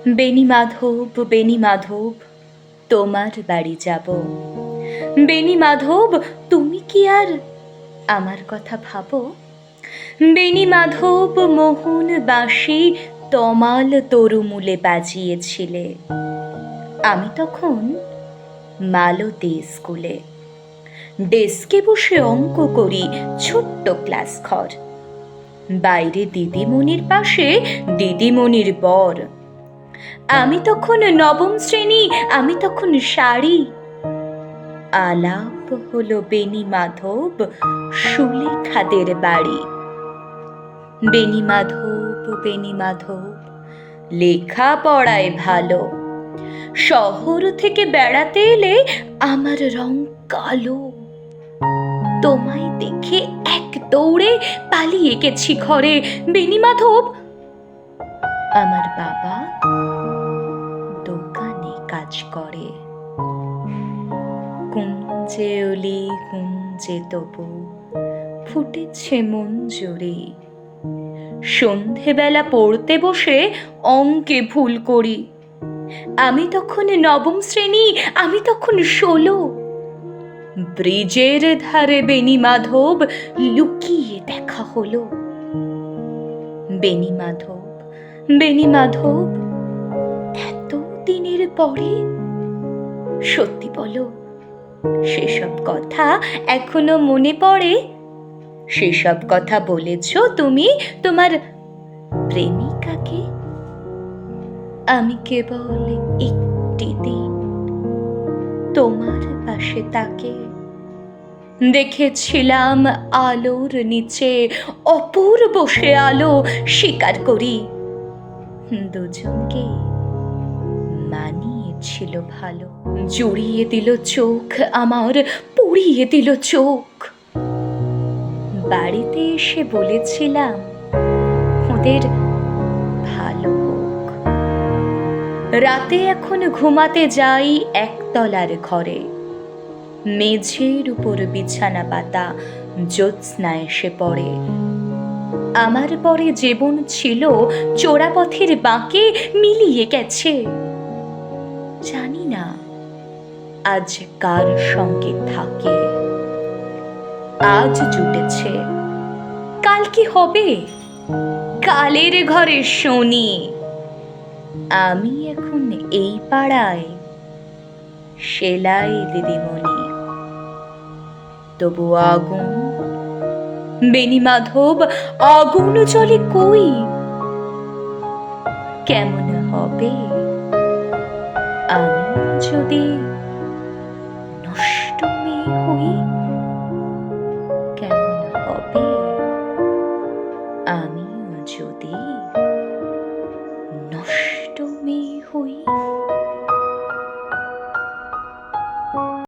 বেণী মাধব, বেণী মাধব, তোমার বাড়ি যাব। বেণী মাধব, তুমি কি আর আমার কথা ভাবো? বেণী মাধব মোহন বাঁশি তমাল তরুমূলে বাজিয়েছিলে। আমি তখন মালতী স্কুলে ডেস্কে বসে অঙ্ক করি, ছোট্ট ক্লাস ঘর। বাইরে দিদিমণির পাশে দিদিমণির বর। আমি তখন নবম শ্রেণী, আমি তখন শাড়ি। আলাপ হলো বেণী মাধব সুলেখাদের বাড়ি। বেণী মাধব, বেণী মাধব, লেখা পড়ায় ভালো। শহর থেকে বেড়াতে এলে আমার রং কালো। তোমায় দেখে এক দৌড়ে পালিয়ে গেছি ঘরে। বেণী মাধব, আমার বাবা দোকানে কাজ করে। কুঞ্জে অলি কুঞ্জে তবু ফুটেছে মন জুড়ে। সন্ধেবেলা পড়তে বসে অঙ্কে ভুল করি। আমি তখন নবম শ্রেণী, আমি তখন 16। ব্রিজের ধারে বেণী মাধব লুকিয়ে দেখা হলো। বেণী মাধব, বেণী মাধব, এত দিনের পরে সত্যি বলো, সেসব কথা এখনো মনে পড়ে? সেসব কথা বলেছ তুমি তোমার প্রেমিকাকে? আমি কেবল একটি দিন তোমার পাশে তাকে দেখেছিলাম আলোর নিচে, অপূর্ব সে আলো। স্বীকার করি দুজনকে মানিয়েছিল ভালো। জড়িয়ে দিল চোখ আমার, পুড়িয়ে দিল চোখ। বাড়িতে এসে বলেছিলাম ওদের ভালো হোক। রাতে এখন ঘুমাতে যাই একতলার ঘরে। মেঝের উপর বিছানা পাতা, জ্যোৎস্না এসে পড়ে। আমার পরে জীবন ছিল চোরাপথের বাঁকে মিলিয়ে গেছে। জানি না আজ কার সঙ্গে থাকে। আজ জুটেছে, কাল কি হবে? কালের ঘরে শনি। আমি এখন এই পাড়ায় সেলাই দিদিমণি। তবু আগুন, বেণী মাধব, আগুন জ্বলে কই? কেমন হবে আমি যদি নষ্ট মেয়ে হই? কেমন হবে আমি যদি নষ্ট মেয়ে হই?